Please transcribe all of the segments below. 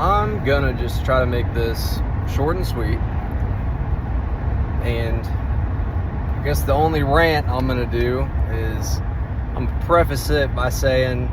I'm gonna just try to make this short and sweet. And I guess the only rant I'm gonna do is I'm gonna preface it by saying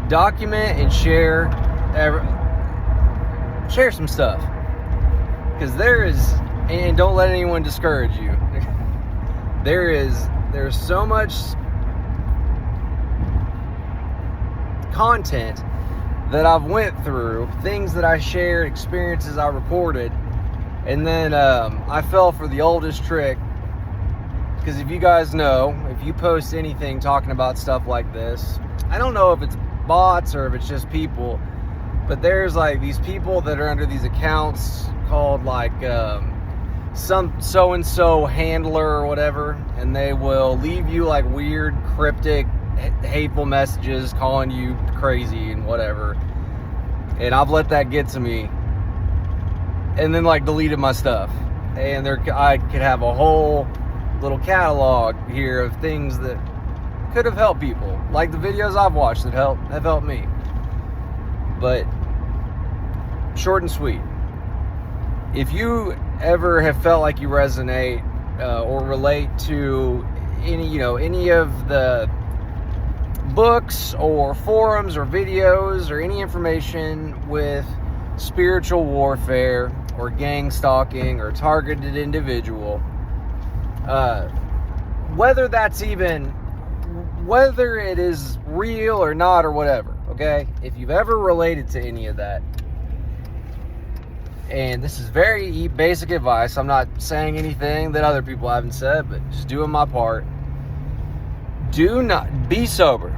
document and share some stuff, because and don't let anyone discourage you. There's so much content that I've went through, things that I shared, experiences I reported, and then I fell for the oldest trick. Because if you guys know, if you post anything talking about stuff like this, I don't know if it's bots or if it's just people, but there's like these people that are under these accounts called like some so-and-so handler or whatever, and they will leave you like weird, cryptic, hateful messages calling you crazy and whatever. And I've let that get to me, and then like deleted my stuff. And I could have a whole little catalog here of things that could have helped people, like the videos I've watched that have helped me. But short and sweet. If you ever have felt like you resonate or relate to any of the books or forums or videos or any information with spiritual warfare or gang stalking or targeted individual, whether it is real or not or whatever, okay? If you've ever related to any of that, and this is very basic advice, I'm not saying anything that other people haven't said, but just doing my part. Do not be sober,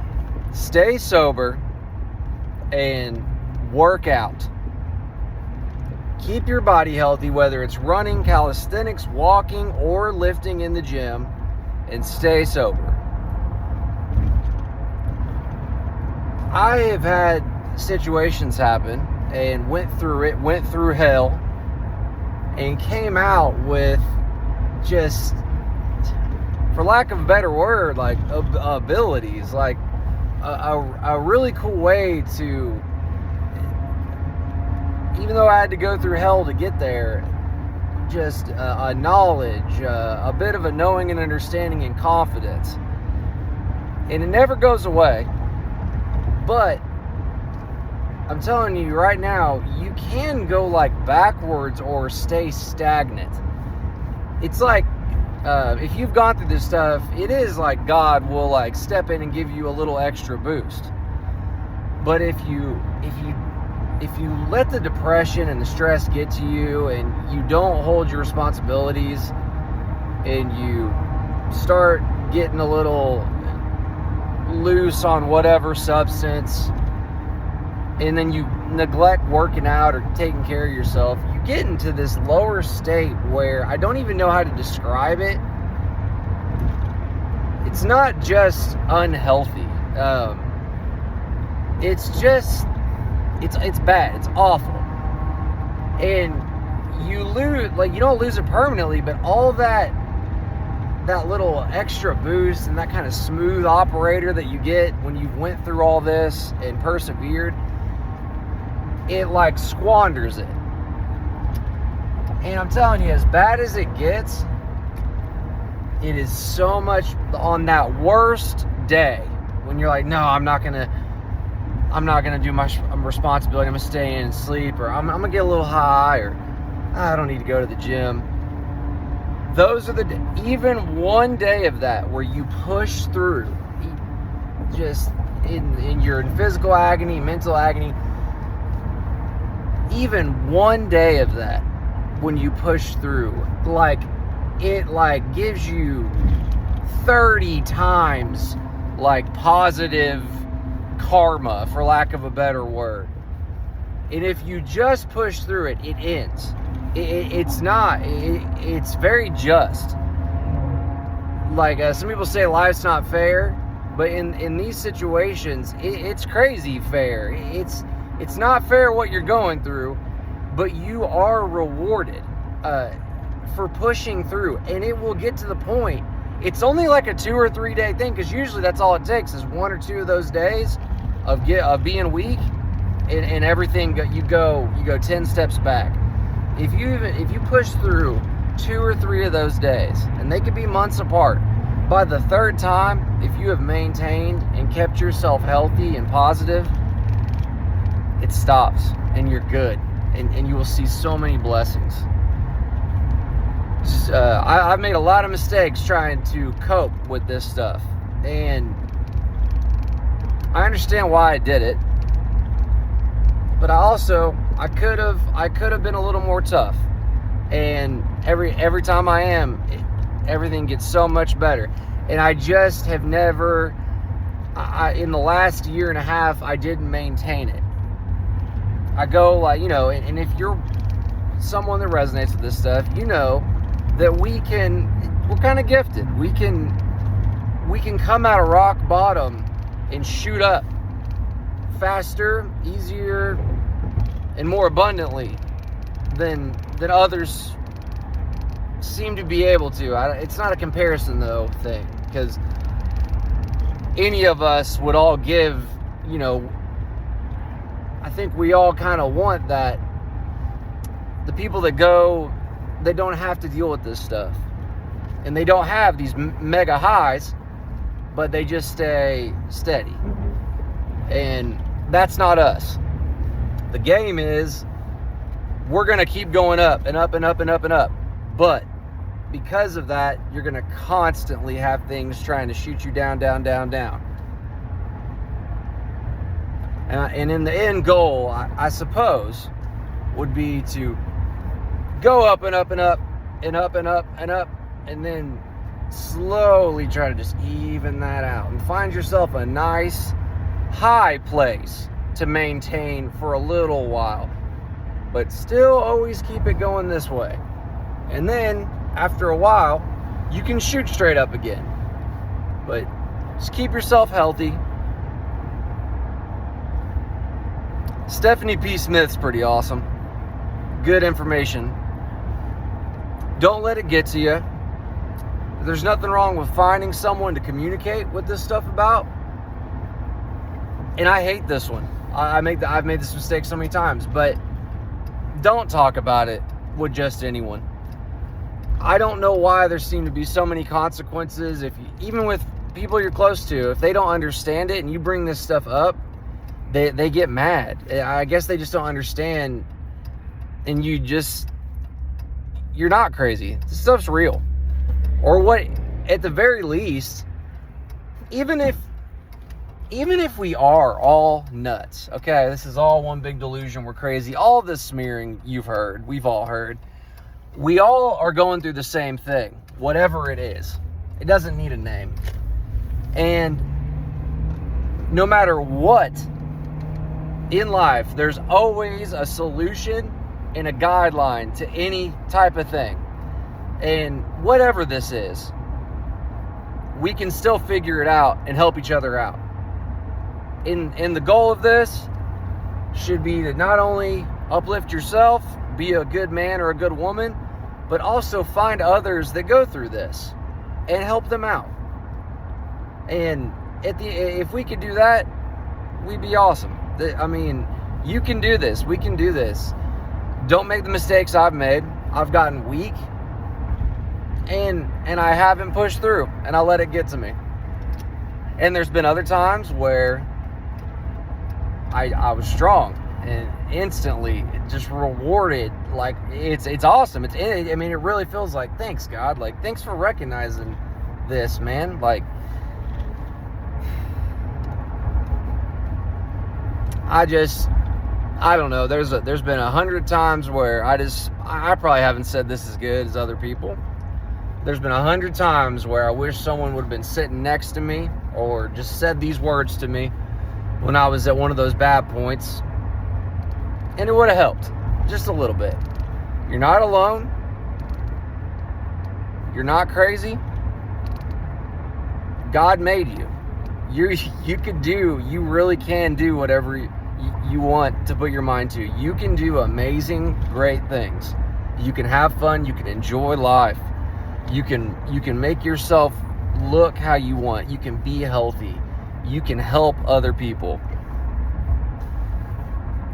stay sober, and work out. Keep your body healthy, whether it's running, calisthenics, walking, or lifting in the gym, and stay sober. I have had situations happen and went through hell, and came out with just, for lack of a better word, like abilities, like a really cool way to, even though I had to go through hell to get there, just a knowledge, a bit of a knowing and understanding and confidence. And it never goes away. But I'm telling you right now, you can go like backwards or stay stagnant. It's like, if you've gone through this stuff, it is like God will like step in and give you a little extra boost. But if you let the depression and the stress get to you, and you don't hold your responsibilities, and you start getting a little loose on whatever substance, and then you neglect working out or taking care of yourself, you get into this lower state where I don't even know how to describe it. It's not just unhealthy. It's just, it's bad. It's awful. And you lose, like, you don't lose it permanently, but all that little extra boost and that kind of smooth operator that you get when you've went through all this and persevered, it like squanders it. And I'm telling you, as bad as it gets, it is so much on that worst day when you're like, no, I'm not gonna do my responsibility, I'm gonna stay in and sleep, or I'm gonna get a little high, or I don't need to go to the gym. Those are even one day of that where you push through, just you're in physical agony, mental agony. Even one day of that, when you push through, like, it like gives you 30 times like positive karma, for lack of a better word. And if you just push through it, it ends. It's very just. Like, some people say life's not fair, but in these situations, it's crazy fair. It's not fair what you're going through, but you are rewarded for pushing through. And it will get to the point, it's only like a 2 or 3 day thing, because usually that's all it takes is 1 or 2 of those days of being weak, and everything, you go 10 steps back. If you push through 2 or 3 of those days, and they could be months apart, by the third time, if you have maintained and kept yourself healthy and positive, it stops and you're good, and you will see so many blessings. I've made a lot of mistakes trying to cope with this stuff, and I understand why I did it, but I could have been a little more tough. And every time I am, everything gets so much better. And I just have never, in the last year and a half, I didn't maintain it. I go like, and if you're someone that resonates with this stuff, you know that we're kind of gifted. We can come out of rock bottom and shoot up faster, easier, and more abundantly than others seem to be able to. It's not a comparison though thing, because any of us would all give, I think we all kind of want that. The people that go, they don't have to deal with this stuff, and they don't have these mega highs, but they just stay steady. And that's not us. The game is, we're going to keep going up and up and up and up and up. But because of that, you're going to constantly have things trying to shoot you down, down, down, down. And in the end goal, I suppose, would be to go up and up and up and up and up and up, and then slowly try to just even that out and find yourself a nice high place to maintain for a little while, but still always keep it going this way. And then after a while, you can shoot straight up again, but just keep yourself healthy. Stephanie P. Smith's pretty awesome. Good information. Don't let it get to you. There's nothing wrong with finding someone to communicate with this stuff about. And I hate this one. I've made this mistake so many times, but don't talk about it with just anyone. I don't know why there seem to be so many consequences. Even with people you're close to, if they don't understand it and you bring this stuff up, they get mad. I guess they just don't understand, and you're not crazy. This stuff's real. Or what, at the very least, even if we are all nuts, okay, this is all one big delusion, we're crazy, all this smearing we've all heard, we all are going through the same thing, whatever it is. It doesn't need a name. And no matter what in life, there's always a solution and a guideline to any type of thing. And whatever this is, we can still figure it out and help each other out. And the goal of this should be to not only uplift yourself, be a good man or a good woman, but also find others that go through this and help them out. And if we could do that, we'd be awesome. I mean, you can do this. We can do this. Don't make the mistakes I've made. I've gotten weak, and I haven't pushed through, and I let it get to me. And there's been other times where I was strong and instantly just rewarded. Like, it's awesome. I mean, it really feels like, thanks God, like, thanks for recognizing this, man. Like, I don't know. There's been 100 times where I probably haven't said this as good as other people. There's been 100 times where I wish someone would have been sitting next to me or just said these words to me when I was at one of those bad points, and it would have helped just a little bit. You're not alone. You're not crazy. God made you. You really can do whatever you want to put your mind to. You can do amazing, great things. You can have fun. You can enjoy life. You can make yourself look how you want. You can be healthy. You can help other people.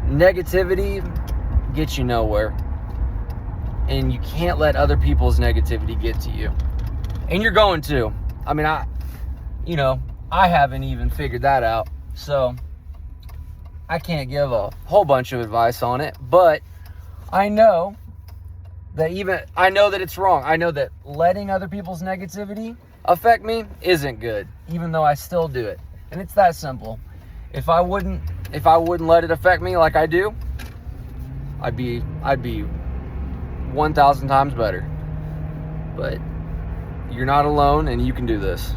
negativity gets you nowhere. And you can't let other people's negativity get to you. And you're going to. I mean, I haven't even figured that out. So I can't give a whole bunch of advice on it, but I know that it's wrong. I know that letting other people's negativity affect me isn't good, even though I still do it. And it's that simple. If I wouldn't let it affect me like I do, I'd be 1,000 times better. But you're not alone, and you can do this.